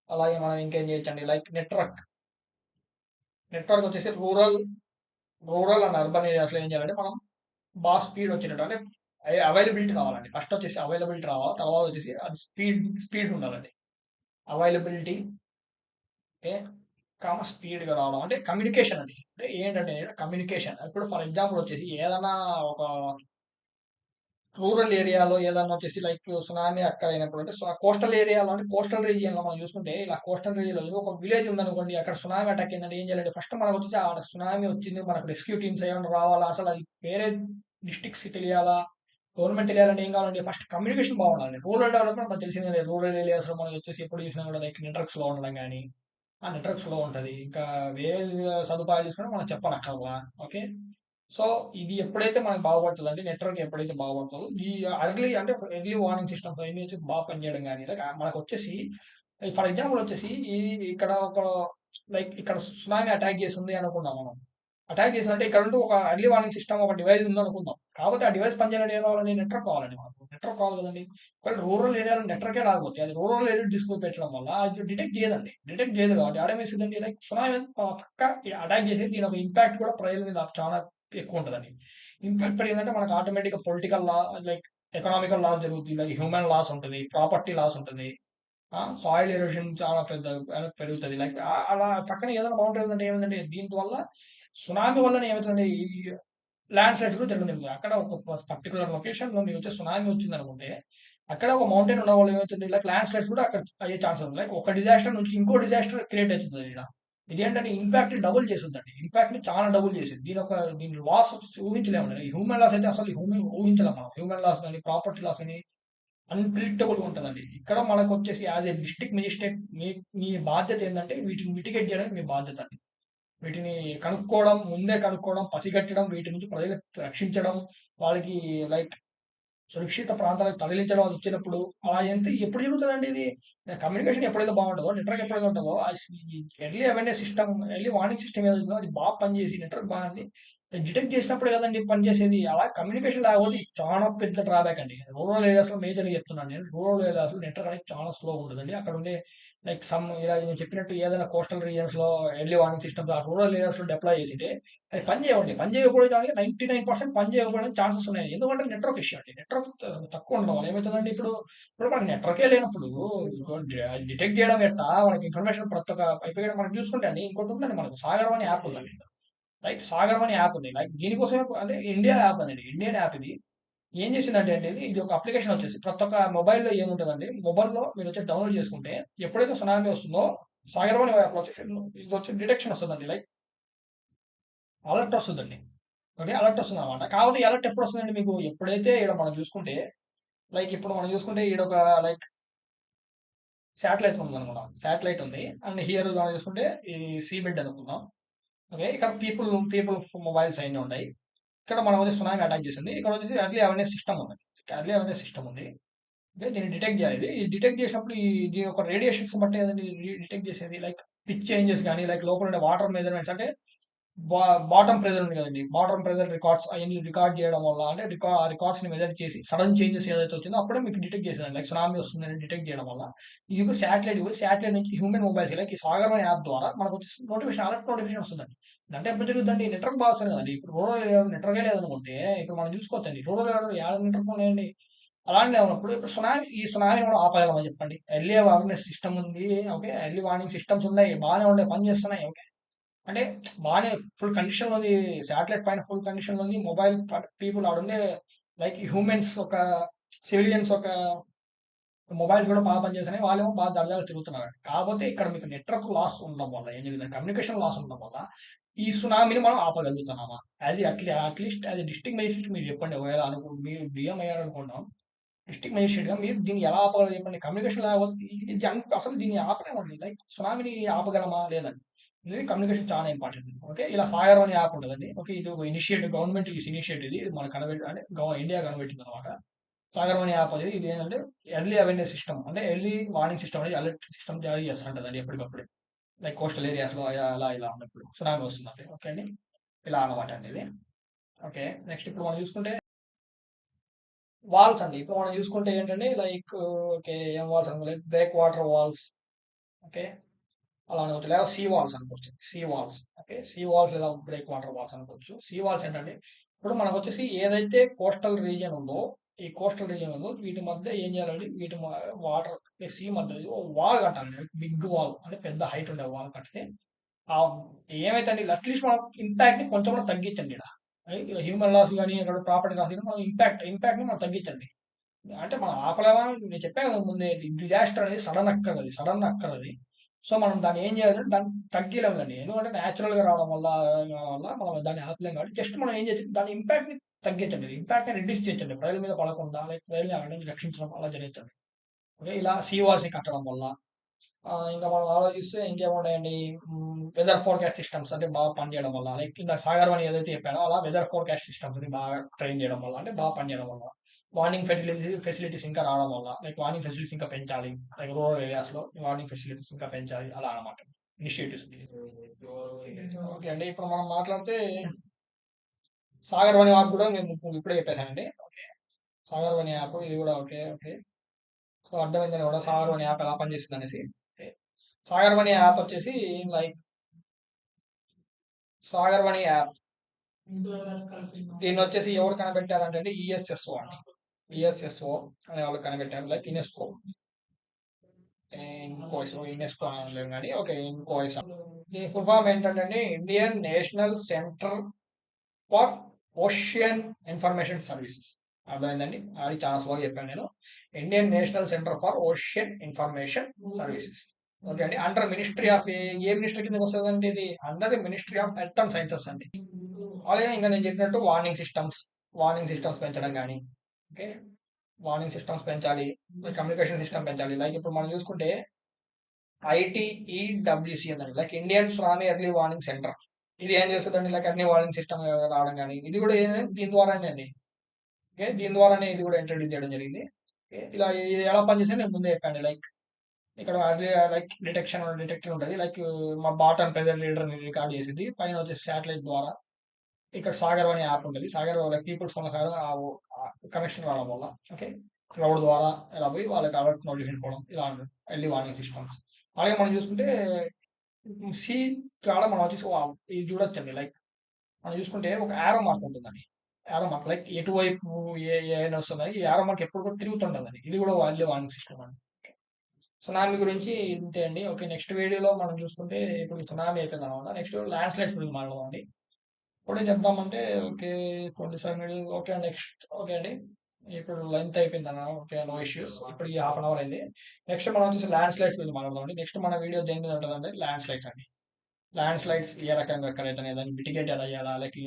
అలాగే మనం ఇంకేం చేయొచ్చండి లైక్ నెట్వర్క్ వచ్చేసి రూరల్ అండ్ అర్బన్ ఏరియాస్లో ఏం చేయాలంటే మనం బాగా స్పీడ్ వచ్చేటట్టు అంటే అవైలబిలిటీ కావాలండి. ఫస్ట్ వచ్చేసి అవైలబిలిటీ రావాలి, తర్వాత వచ్చేసి అది స్పీడ్ ఉండాలండి. అవైలబిలిటీ ఓకే, స్పీడ్గా రావడం అంటే కమ్యూనికేషన్ అండి. అంటే ఏంటంటే కమ్యూనికేషన్. ఇప్పుడు ఫర్ ఎగ్జాంపుల్ వచ్చేసి ఏదైనా ఒక రూరల్ ఏరియాలో ఏదన్నా వచ్చేసి లైక్ సునామీ అయినప్పుడు అంటే కోస్టల్ ఏరియాలో అంటే కోస్టల్ రీజియన్లో మనం చూసుకుంటే ఇలా కోస్టల్ రీజియన్లో ఒక విలేజ్ ఉందనుకోండి, అక్కడ సునామీ అటాక్ అయిందంటే ఏం చేయాలంటే ఫస్ట్ మనకు వచ్చేసి ఆ సునామీ వచ్చింది, మనకు రెస్క్యూ టీమ్స్ ఏమైనా రావాలా, అసలు అది వేరే డిస్ట్రిక్ట్స్కి తెలియాలా, గవర్నమెంట్ తెలియాలంటే ఏం కావాలంటే ఫస్ట్ కమ్యూనికేషన్ బాగుండాలి. రూరల్ డెవలప్మెంట్ మనకు తెలిసింది కదా, రూరల్ ఏరియాస్లో మనం వచ్చేసి ఎప్పుడు చూసినా కూడా లైక్ నెట్వర్క్ స్లో ఉండడం కానీ ఆ నెట్వర్క్ స్లో ఉంటుంది. ఇంకా వేరే సదుపాయాలు చూసుకుంటే మనం చెప్పనక్కర్లా. ఓకే, సో ఇది ఎప్పుడైతే మనకు బాగుపడుతుందంటే నెట్వర్క్ ఎప్పుడైతే బాగుపడుతుందో ఈ ఎర్లీ వార్నింగ్ సిస్టమ్స్ అన్ని వచ్చి బాగా పనిచేయడం కానీ మనకు వచ్చేసి ఫర్ ఎగ్జాంపుల్ వచ్చేసి ఈ ఇక్కడ ఒక లైక్ ఇక్కడ సునామీ అటాక్ చేసింది అనుకుందాం మనం. అటాక్ చేసినట్టే ఇక్కడ ఉంటూ ఒక ఎర్లీ వార్నింగ్ సిస్టమ్ ఒక డివైస్ ఉందనుకుందాం. కాబట్టి ఆ డివైస్ పనిచేయాలంటే ఏం కావాలండి, నెట్వర్క్ కావాలండి. మనకు నెట్వర్క్ కావాలి కదండి. ఒకవేళ రూరల్ ఏరియాలో నెట్వర్కే రాకపోతే అది రూరల్ ఏరియా డిస్ప్లే పెట్టడం వల్ల అది డిటెక్ట్ చేయదండి. డిటెక్ట్ చేయదు కాబట్టి ఆడేమేసిందండి లైక్ సునామీ పక్క అటాక్ చేసి దీని ఒక ఇంపాక్ట్ కూడా ప్రజల మీద చాలా ఎక్కువ ఉంటుందండి. ఇంపాక్ట్ ఏంటంటే మనకు ఆటోమేటిక్గా పొలిటికల్ లా లైక్ ఎకనామికల్ లాస్ జరుగుతుంది, లైక్ హ్యూమన్ లాస్ ఉంటుంది, ప్రాపర్టీ లాస్ ఉంటుంది, సాయిల్ ఎరోషన్ చాలా పెరుగుతుంది. లైక్ అలా పక్కన ఏదైనా బౌండరీ ఉందంటే ఏమిటంటే దీని వల్ల సునామీ వల్ల ఏమవుతుంది, ఈ ల్యాండ్ స్లైడ్స్ కూడా జరుగుతుంది. అక్కడ ఒక పర్టికులర్ లొకేషన్ లో మీకు వచ్చే సునామీ వచ్చింది అనుకుంటే అక్కడ ఒక మౌంటైన్ ఉన్న వాళ్ళు ఏమవుతుంది లైక్ ల్యాండ్ స్లైడ్స్ కూడా అక్కడ అయ్యే ఛాన్స్ ఉంది. లైక్ ఒక డిజాస్టర్ నుంచి ఇంకో డిజాస్టర్ క్రియేట్ అవుతుంది. ఇక్కడ ఇది ఏంటంటే ఇంపాక్ట్ డబుల్ చేస్తుందండి. ఇంపాక్ట్ ని చాలా డబుల్ చేసింది. దీని లాస్ ఊహించలేము. హ్యూమన్ లాస్ అయితే అసలు ఊహించలేము మనం. హ్యూమన్ లాస్ కానీ ప్రాపర్టీ లాస్ కానీ అన్‌ప్రెడిక్టబుల్ ఉంటదండి. ఇక్కడ మనకొచ్చేసి యాస్ ఎ డిస్ట్రిక్ట్ మెజిస్ట్రేట్ మీ బాధ్యత ఏందంటే వీటిని మిటిగేట్ చేయడం మీ బాధ్యత అండి. వీటిని ముందే కనుక్కోవడం, పసిగట్టడం, వీటి నుంచి ప్రజలను రక్షించడం, వాళ్ళకి లైక్ సురక్షిత ప్రాంతాలకు తరలించడం అది వచ్చినప్పుడు ఎప్పుడు జరుగుతదండి ఇది? కమ్యూనికేషన్ ఎప్పుడైతే బాగుంటదో, నెట్వర్క్ ఎప్పుడైతే ఉంటదో, ఈ early awareness system, early warning system ఏదైతే ఉందో అది బాగా పనిచేసి నెట్వర్క్ బాగుంది డిటెక్ట్ చేసినప్పుడే కదండీ పనిచేసేది. అలా కమ్యూనికేషన్ లేకపోతే చాలా పెద్ద డ్రాబ్యాక్ అండి. రూరల్ ఏరియాస్‌లో మేజర్‌గా చెప్తున్నాను నేను. రూరల్ ఏరియాస్‌లో నెట్వర్క్ అనేది చాలా స్లోగా ఉంటదండి. అక్కడ ఉండే లైక్ ఇలా నేను చెప్పినట్టు ఏదైనా కోస్టల్ రీజియన్స్‌లో ఎర్లీ వార్నింగ్ సిస్టమ్స్ ఆ రూరల్ ఏరియాస్‌లో డిప్లాయ్ చేసింటే అది పని చేయవండి. పని చేయకపోవడానికి 99% పని చేయకపోవడానికి ఛాన్సెస్ ఉన్నాయి. ఎందుకంటే నెట్వర్క్ ఇష్యూ అండి. నెట్వర్క్ తక్కువ ఉండడం వల్ల ఏమైతదండి ఇప్పుడు మనకి నెట్వర్కే లేనప్పుడు డిటెక్ట్ చేయడం ఎట్టా? మనకి ఇన్ఫర్మేషన్ ప్రతి ఒక్క ఇప్పుడు మనం చూసుకుంటే అండి ఇంకోటి ఉందండి మనకు సాగరం అనే యాప్ ఉందండి. లైక్ సాగరం అనే యాప్ ఉంది. లైక్ దీనికోసమే అంటే ఇండియా యాప్ అనేది ఇండియన్ యాప్ ఇది. ఏం చేసిందంటే అండి ఇది ఒక అప్లికేషన్ వచ్చేసి ప్రతి ఒక్క మొబైల్‌లో ఏముంటదండి, మొబైల్‌లో మీరొచ్చి డౌన్‌లోడ్ చేసుకుంటే ఎప్పుడైతే సునామీ వస్తుందో సాగరం అనే యాప్‌లో వచ్చేసి ఇది వచ్చి డిటెక్షన్ వస్తదండి. లైక్ అలర్ట్ వస్తదండి. ఓకే, అలర్ట్ వస్తుందన్నమాట. కాకపోతే ఈ అలర్ట్ ఎప్పుడొస్తుందండి మీకు ఎప్పుడైతే ఈడ మనం చూసుకుంటే లైక్ ఇప్పుడు మనం చూసుకుంటే ఈడొక లైక్ శాటిలైట్ ఉందనుకుందాం. శాటిలైట్ ఉంది. అండ్ హియర్ మనం చూసుకుంటే ఈ సీబెడ్ అనుకుందాం. ఓకే, ఇక్కడ పీపుల్ మొబైల్స్ అయన్నీ ఉన్నాయి. ఇక్కడ మనం వచ్చి సునామీ అటాక్ చేసింది. ఇక్కడ వచ్చేసి ఎర్లీ అవేర్‌నెస్ సిస్టమ్ ఉంది. ఎర్లీ అవేర్‌నెస్ సిస్టమ్ ఉంది. ఓకే, దీన్ని డిటెక్ట్ చేయాలి. ఈ డిటెక్ట్ చేసినప్పుడు దీని యొక్క రేడియేషన్స్ బట్టి ఏదండి డిటెక్ట్ చేసేది. లైక్ పిచ్ చేంజెస్ గాని, లైక్ లోపల ఉండే వాటర్ మెజర్‌మెంట్స్ అంటే బా బాటమ్ ప్రెషర్ ఉంది కదండీ. బాటమ్ ప్రెషర్ రికార్డ్స్ అయన్నీ రికార్డ్ చేయడం వల్ల అంటే ఆ రికార్డ్స్‌ని మెజర్ చేసి సడెన్ చేంజెస్ ఏదైతే వచ్చిందో అప్పుడే మీకు డిటెక్ట్ చేసేదండి. లైక్ సునామీ వస్తుందని డిటెక్ట్ చేయడం వల్ల. ఇది శాటిలైట్ నుంచి హ్యూమన్ మొబైల్స్ లైక్ ఈ సాగర్ అనే యాప్ ద్వారా మనకు వచ్చేసి అలర్ట్ నోటిఫికేషన్ వస్తుందండి. అంటే ఎప్పుడు జరుగుతుందండి నెట్వర్క్ బాగా వస్తుంది కదండీ. ఇప్పుడు రూరల్ ఏరియాలో నెట్వర్కే లేదనుకుంటే ఇప్పుడు మనం చూసుకోవచ్చండి. రూరల్ ఏరియాలో యాడ నెట్వర్క్ ఉన్నాయండి. అలాంటిదే ఉన్నప్పుడు ఇప్పుడు ఈ సునామీని మనం ఆపగలమా చెప్పండి? ఎర్లీ అవేర్‌నెస్ సిస్టమ్ ఉంది. ఓకే, ఎర్లీ వార్నింగ్ సిస్టమ్స్ ఉన్నాయి. బాగానే ఉన్నాయి. పని చేస్తున్నాయి. ఓకే, అంటే బానే ఫుల్ కండిషన్‌లో ఉంది. శాటిలైట్ పైన ఫుల్ కండిషన్‌లో ఉంది. మొబైల్ పీపుల్ ఆడుండే లైక్ హ్యూమన్స్ ఒక సివిలియన్స్ ఒక మొబైల్స్ కూడా బాగా పనిచేస్తున్నాయి. వాళ్ళేమో బాగా దర్జాగా తిరుగుతున్నారండి. కాకపోతే ఇక్కడ మీకు నెట్వర్క్ లాస్ ఉండడం వల్ల ఏం జరిగిందంటే కమ్యూనికేషన్ లాస్ ఉండడం వల్ల ఈ సునామీని మనం ఆపగలుగుతున్నామా? At least as a district magistrate మీరు చెప్పండి. ఒకవేళ మీరు డీఎం అయ్యారనుకుందాం. డిస్ట్రిక్ట్ మేజిస్ట్రేట్‌గా మీరు దీన్ని ఎలా ఆపగలరో చెప్పండి. కమ్యూనికేషన్ లేకపోతే అసలు దీన్ని ఆపలేమండి. లైక్ సునామీని ఆపగలమా? లేదండి. ఇది కమ్యూనికేషన్ చాలా ఇంపార్టెంట్. ఓకే, ఇలా సాగర్ అనే యాప్ ఉంటదండి. ఓకే, ఇది ఒక ఇనిషియేటివ్ గవర్నమెంట్ ఇనిషియేటివ్ ఇది. ఇది మన అంటే ఇండియా కనిపెట్టిందనమాట. సాగర్ అనే యాప్ అనేది ఇది ఏంటంటే ఎర్లీ అవేర్‌నెస్ సిస్టమ్ అంటే ఎర్లీ వార్నింగ్ సిస్టమ్ అనేది అలర్ట్ సిస్టమ్ జారీ చేస్తుంటదండి ఎప్పటికప్పుడు. లైక్ కోస్టల్ ఏరియాస్‌లో ఇలా ఉన్నప్పుడు సునామీ వస్తుందండి. ఓకే అండి. ఇలా అన్నమాట అండి ఇది. ఓకే, నెక్స్ట్ ఇప్పుడు మనం చూసుకుంటే వాల్స్ అండి. ఇప్పుడు మనం చూసుకుంటే ఏంటంటే లైక్ ఓకే, ఏం వాల్స్ అనుకో like breakwater walls. Okay, అలా అనుకోవచ్చు. లేదా సీ వాల్స్ అనుకోవచ్చు. Sea walls. Okay. Sea walls లేదా బ్రేక్ వాటర్ వాల్స్ అనుకోవచ్చు. సీ వాల్స్ ఏంటంటే ఇప్పుడు మనకొచ్చేసి ఏదైతే కోస్టల్ రీజియన్ ఉందో, ఈ కోస్టల్ రీజియన్ ఉందో వీటి మధ్య ఏం చేయాలంటే వీటి వాటర్ సీ మధ్య వాల్ కట్టాలి. బిగ్ వాల్ అంటే పెద్ద హైట్ ఉండే వాల్ కడితే ఆ ఏమైతే అండి అట్లీస్ట్ మనం ఇంపాక్ట్ ని కొంచెం కూడా తగ్గించండి ఇక్కడ హ్యూమన్ లాస్ కానీ ఇక్కడ ప్రాపర్టీ లాస్ కానీ మనం ఇంపాక్ట్ ని మనం తగ్గించండి. అంటే మనం ఆపలేమా నేను చెప్పాను కదా ముందే డిజాస్టర్ అనేది సడన్ అక్కర్ అది. సో మనం దాన్ని ఏం చేయాలంటే దాన్ని తగ్గిలేమండి ఎందుకంటే న్యాచురల్ గా రావడం వల్ల మనం దాన్ని ఆపలేం కాబట్టి జస్ట్ మనం ఏం చేయాలి దాని ఇంపాక్ట్ ని తగ్గించండి ఇంపాక్ట్ ని రిడ్యూస్ చేయండి ప్రజల మీద పడకుండా లైక్ ప్రజల్ని అక్కడి నుంచి రక్షించడం అలా జరుగుతుంది. ఓకే ఇలా సీ వాల్స్ ని కట్టడం వల్ల ఇంకా మనం ఆలోచిస్తే ఇంకేమున్నాయండి వెదర్ ఫోర్కాస్ట్ సిస్టమ్స్ అంటే బాగా పనిచేయడం వల్ల లైక్ ఇంకా సాగర్ అని ఏదైతే చెప్పానో అలా వెదర్ ఫోర్కాస్ట్ సిస్టమ్స్ ని బాగా ట్రైన్ చేయడం వల్ల అంటే బాగా పనిచేయడం వల్ల వార్నింగ్ ఫెసిలిటీస్ ఇంకా రావడం వల్ల లైక్ వార్నింగ్ ఫెసిలిటీస్ ఇంకా పెంచాలి లైక్ రూరల్ ఏరియాస్ లో వార్నింగ్ ఫెసిలిటీస్ ఇంకా పెంచాలి అలా అనమాట ఇనిషియేటివ్స్. ఓకే అండి ఇప్పుడు మనం మాట్లాడితే సాగర్ వన్ యాప్ కూడా నేను ఇప్పుడే చెప్పేశానండి. ఓకే సాగర్ వన్ యాప్ ఇది కూడా ఓకే ఓకే. సో అర్థమైందని కూడా సాగర్ వన్ యాప్ ఎలా పనిచేస్తుంది అనేసి. సాగర్ వన్ యాప్ వచ్చేసి లైక్ సాగర్ వన్ యాప్ దీన్ని వచ్చేసి ఎవరు కనిపెట్టారంటే ఈఎస్ఎస్ఓ అండి. ఈఎస్ఎస్ఓ అనే వాళ్ళు కనిపెట్టారు లైక్ యునెస్కో యునెస్కో అనలేము కానీ ఓకే ఇన్కోయిస్. దీని ఫుల్ ఫామ్ ఏంటంటే Indian National Centre for Ocean Information Services. అర్థమైందండి అది చాలా స్లోగా చెప్పాను నేను. Indian National Centre for Ocean Information Services. Okay అండి అండర్ మినిస్ట్రీ ఆఫ్ ఏ మినిస్ట్రీ కింద వస్తుందండి ఇది under ministry of earth and sciences అండి. అలాగే ఇంకా నేను చెప్పినట్టు వార్నింగ్ సిస్టమ్స్ పెంచడం కానీ ఓకే వార్నింగ్ సిస్టమ్స్ పెంచాలి కమ్యూనికేషన్ సిస్టమ్ పెంచాలి లైక్ ఇప్పుడు మనం చూసుకుంటే ఐటీఈడబ్ల్యూసి అండి like Indian tsunami early warning centre. ఇది ఏం చేస్తుందండి లైక్ అన్ని వార్నింగ్ సిస్టమ్ రావడం కానీ ఇది కూడా దీని ద్వారానే అండి. ఓకే దీని ద్వారానే ఇది కూడా ఇంట్రడ్యూస్ చేయడం జరిగింది. ఇలా ఇది ఎలా పనిచేస్తే నేను ముందే చెప్పండి లైక్ ఇక్కడ లైక్ డిటెక్టర్ ఉంటుంది లైక్ మా బాటన్ ప్రెజర్ లీడర్ రికార్డ్ చేసింది పైన వచ్చేసి శాటిలైట్ ద్వారా ఇక్కడ సాగర్ అనే యాప్ ఉంటుంది Sagar like peoples phone connection రావడం వల్ల ఓకే క్లౌడ్ ద్వారా ఇలా పోయి వాళ్ళకి అలర్ట్ నోటిఫికేషన్ పోవడం ఇలా ఎర్లీ వార్నింగ్ సిస్టమ్స్. అలాగే మనం చూసుకుంటే సి కాడ మనం వచ్చేసి ఇది చూడొచ్చండి లైక్ మనం చూసుకుంటే ఒక యారో మార్క్ ఉంటుందండి. యారో మార్క్ లైక్ ఎటువైపు ఏమైనా వస్తుందని ఈ యారో మార్క్ ఎప్పుడు కూడా తిరుగుతుంటుందండి. ఇది కూడా ఎర్లీ వార్నింగ్ సిస్టమ్ అండి. సునామీ గురించి ఇంతే అండి. ఓకే నెక్స్ట్ వీడియోలో మనం చూసుకుంటే ఇప్పుడు సునామీ అయిపోయింది అనమాట. నెక్స్ట్ ల్యాండ్ స్లైడ్స్ గురించి మాట్లాడదామండి. ఇప్పుడే చెప్దామంటే okay 27 minutes okay next okay అండి. ఇప్పుడు లెంత్ అయిపోయింది అన్న ఓకే నో ఇష్యూస్. ఇప్పుడు ఈ హాఫ్ అన్ అవర్ అయింది. నెక్స్ట్ మనం వచ్చేసి ల్యాండ్ స్లైడ్స్ గురించి మాట్లాడదామండి. నెక్స్ట్ మన వీడియో దేని మీద ఉంటుందంటే ల్యాండ్ స్లైడ్స్ అండి. ల్యాండ్ స్లైడ్స్ ఏ రకంగా ఎక్కడైతే దాన్ని మిటిగేట్ ఎలా చేయాలా లైక్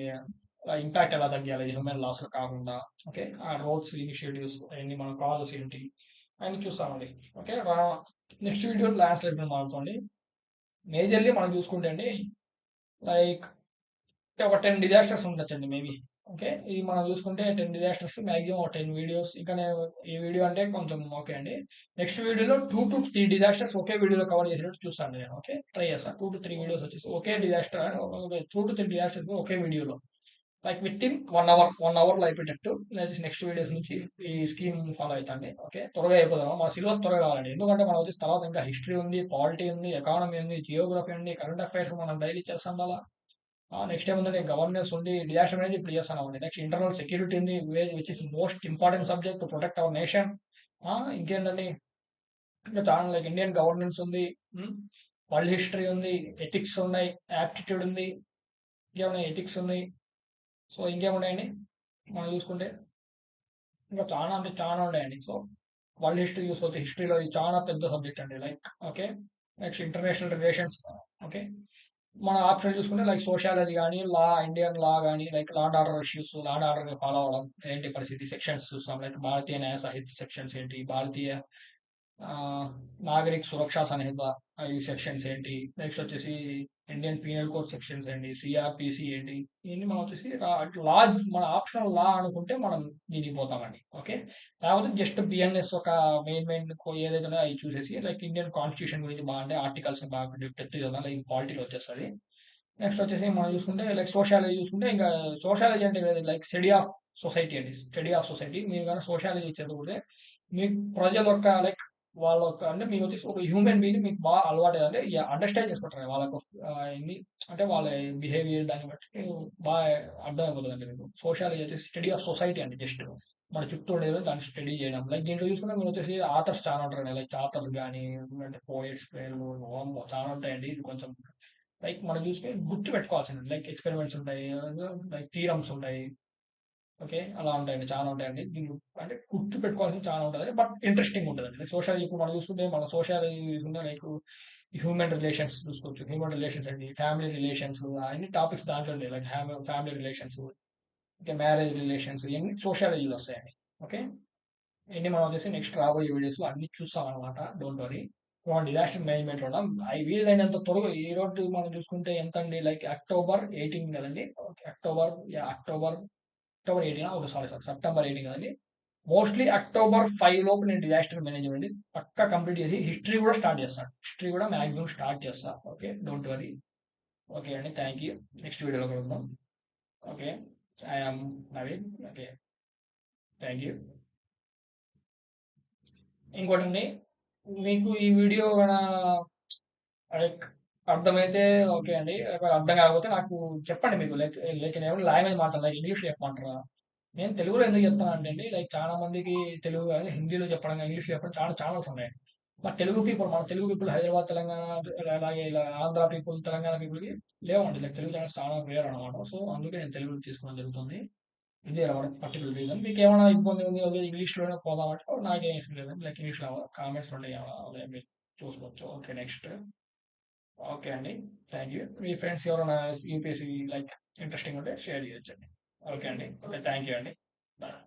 ఇంపాక్ట్ ఎలా తగ్గియాలి హ్యూమన్ లాస్ కాకుండా ఓకే ఆ రోడ్స్ ఇనిషియేటివ్స్ అవన్నీ మన కాజెస్ ఏంటి అని చూస్తామండి. Okay next video land slide మీద మాట్లాడుకోండి. మేజర్లీ మనం చూసుకుంటే అండి లైక్ ఒక 10 డిజాస్టర్స్ ఉండొచ్చండి మేబీ. ఓకే ఇది మనం చూసుకుంటే 10 డిజాస్టర్స్ మాక్సిమం ఒక 10 వీడియోస్ ఇంకా నేను ఈ వీడియో అంటే కొంచెం ఓకే అండి. నెక్స్ట్ వీడియోలో 2 to 3 డిజాస్టర్స్ ఒకే వీడియోలో కవర్ చేసేటట్టు చూస్తాను నేను. ఓకే ట్రై చేస్తాను 2 to 3 వీడియోస్ వచ్చేసి ఒకే డిజాస్టర్ 2 to 3 డిజాస్టర్స్ ఒకే వీడియోలో లైక్ విత్ ఇన్ 1 అవర్లో అయిపోయేటట్టు నెక్స్ట్ వీడియోస్ నుంచి ఈ స్కీమ్ ఫాలో అవుతాండి. ఓకే త్వరగా అయిపోదాం మన సిలబస్ త్వరగా కావాలండి ఎందుకంటే మనం వచ్చేసి తర్వాత ఇంకా హిస్టరీ ఉంది పాలిటీ ఉంది ఎకానమీ ఉంది జియోగ్రఫీ ఉంది కరెంట్ అఫైర్స్ మనం డైలీ చేస్తాం అలా. నెక్స్ట్ ఏముందంటే గవర్నెన్స్ ఉంది డిజాస్టర్ అనేది ఇప్పుడు చేస్తున్నామండి. నెక్స్ట్ ఇంటర్నల్ సెక్యూరిటీ ఉంది which is most important subject to protect our nation. ఇంకేంటండి ఇంకా చాలా లైక్ ఇండియన్ గవర్నెన్స్ ఉంది వరల్డ్ హిస్టరీ ఉంది ఎథిక్స్ ఉన్నాయి యాప్టిట్యూడ్ ఉంది ఇంకేమున్నాయి ఎథిక్స్ ఉంది. సో ఇంకేమున్నాయండి మనం చూసుకుంటే ఇంకా చాలా అంటే చాలా ఉన్నాయండి. సో వరల్డ్ హిస్టరీ చూసుకోవచ్చు హిస్టరీలో ఇది చాలా పెద్ద సబ్జెక్ట్ అండి like okay next international relations. Okay మన ఆప్షన్ చూసుకుంటే లైక్ సోషాలజీ కానీ ఇండియన్ లా కానీ like law and order issues law and order follow అవ్వడం ఏంటి పరిస్థితి సెక్షన్స్ చూస్తాం లైక్ భారతీయ న్యాయ సాహిత్య సెక్షన్స్ ఏంటి భారతీయ నాగరిక సురక్షా సంహిత ఈ సెక్షన్స్ ఏంటి నెక్స్ట్ వచ్చేసి ఇండియన్ పీనల్ కోడ్ సెక్షన్స్ ఏంటి సిఆర్పిసి ఏంటి ఇవన్నీ మనం వచ్చేసి లా మన ఆప్షనల్ లా అనుకుంటే మనం దీనికి పోతామండి. ఓకే లేకపోతే జస్ట్ బిఎన్ఎస్ ఒక మెయిన్ ఏదైతే ఉన్నాయో అవి చూసేసి లైక్ ఇండియన్ కాన్స్టిట్యూషన్ గురించి బాగుంటే ఆర్టికల్స్ బాగా డెప్త్ చదువుతాం లైక్ పాలిటీలో వచ్చేస్తుంది. నెక్స్ట్ వచ్చేసి మనం చూసుకుంటే లైక్ సోషాలజీ చూసుకుంటే ఇంకా సోషాలజీ అంటే లైక్ స్టడీ ఆఫ్ సొసైటీ అండి స్టడీ ఆఫ్ సొసైటీ. మీరు కానీ సోషాలజీ చదివితే మీ ప్రజల యొక్క లైక్ వాళ్ళొక అంటే మీకొచ్చేసి ఒక హ్యూమన్ బీయింగ్‌ని మీకు బాగా అలవాటైందంటే అండర్‌స్టాండ్ చేసుకుంటారు. వాళ్ళకు ఎన్ని అంటే వాళ్ళ బిహేవియర్ దాన్ని బట్టి మీకు బాగా అర్థమైపోతదండి మీకు. సోషాలజీ వచ్చేసి స్టడీ ఆఫ్ సొసైటీ అండి జస్ట్. మన చుట్టూ ఉండేది దాన్ని స్టడీ చేయడం. లైక్ దీంట్లో చూసుకుంటే మీరొచ్చేసి ఆథర్స్ చాలా ఉంటారండి. లైక్ ఆథర్స్ గాని, అంటే పోయెట్స్ పేర్లు వామ్మో! చాలా ఉంటాయండి. ఇది కొంచెం లైక్ మనం చూసుకొని గుర్తుపెట్టుకోవాల్సినవి. లైక్ ఎక్స్‌పెరిమెంట్స్ ఉంటాయి. లైక్ థియరమ్స్ ఉంటాయి. ఓకే. అలా ఉంటాయండి. చాలా ఉంటాయండి. దీన్ని అంటే గుర్తుపెట్టుకోవాల్సినవి చాలా ఉంటది. బట్ ఇంట్రెస్టింగ్ ఉంటదండి. సోషాలజీ ఇప్పుడు మనం చూసుకుంటే మన సోషాలజీ చూసుకుంటే లైక్ హ్యూమన్ రిలేషన్స్ చూసుకోవచ్చు. హ్యూమన్ రిలేషన్స్ అండి, ఫ్యామిలీ రిలేషన్స్ అన్ని టాపిక్స్ దాంట్లో ఉంటాయి. లైక్ ఫ్యామిలీ రిలేషన్స్, ఇంకా మ్యారేజ్ రిలేషన్స్ ఇయన్నీ సోషాలజీలో వస్తాయండి. ఓకే. ఇయన్నీ మనం వచ్చేసి నెక్స్ట్ రాబోయే వీడియోస్‌లో అన్ని చూస్తామనమాట. Don't worry. మనం డిజాస్టర్ మేనేజ్‌మెంట్‌లో ఉన్నాం. వీలైనంత త్వరగా ఈరోజు మనం చూసుకుంటే ఎంతండి లైక్ అక్టోబర్ 18 కదండీ! Okay. October 18 okay. Sorry. September 18 కదండీ! మోస్ట్‌లీ అక్టోబర్ 5 లోపు నేను డిజాస్టర్ మేనేజ్‌మెంట్ పక్కా కంప్లీట్ చేసి హిస్టరీ కూడా స్టార్ట్ చేస్తాను. హిస్టరీ కూడా మాక్సిమం స్టార్ట్ చేస్తా. ఓకే. Don't worry. ఓకే అండి. Thank you. నెక్స్ట్ వీడియోలో కలుద్దాం. Okay. I am Naveen. Okay. Thank you. ఇంకోటండి మీకు ఈ వీడియో లైక్ అర్థమైతే ఓకే అండి. ఒకవేళ అర్థం కాకపోతే నాకు చెప్పండి మీకు లైక్ లైక్ నేనేమైనా లాంగ్వేజ్ మాట్లాడలా ఇంగ్లీష్‌లో చెప్పమంటారా? నేను తెలుగులో ఎందుకు చెప్తానంటే అండి, లైక్ చాలా మందికి తెలుగు గాని హిందీలో చెప్పడం గాని, ఇంగ్లీష్‌లో చెప్పడం చాలా ఛానెల్స్ ఉన్నాయి. బట్ మన తెలుగు పీపుల్ హైదరాబాద్, తెలంగాణ అలాగే ఇలా ఆంధ్ర పీపుల్, తెలంగాణ పీపుల్‌కి లేవండి. లైక్ తెలుగు ఛానెల్స్ చాలా రేర్ అనమాట. సో, అందుకే నేను తెలుగులో తీసుకోవడం జరుగుతుంది. ఇదే అనమాట పర్టిక్యులర్ రీజన్. మీకేమైనా ఇబ్బంది ఉంది ఓకే ఇంగ్లీష్‌లోనే పోదామంటే నాకేం ఇష్యూ లేదండి. లైక్ ఇంగ్లీష్‌లో కామెంట్స్ ఉంటాయి. మీరు చూసుకోవచ్చు. ఓకే. నెక్స్ట్. ఓకే అండి. Thank you. మీ ఫ్రెండ్స్ ఎవరైనా యూపీఎస్‌సి లైక్ ఇంట్రెస్టింగ్ ఉంటే షేర్ చేయొచ్చండి. ఓకే అండి. ఓకే. థాంక్ యూ అండి. బాయ్.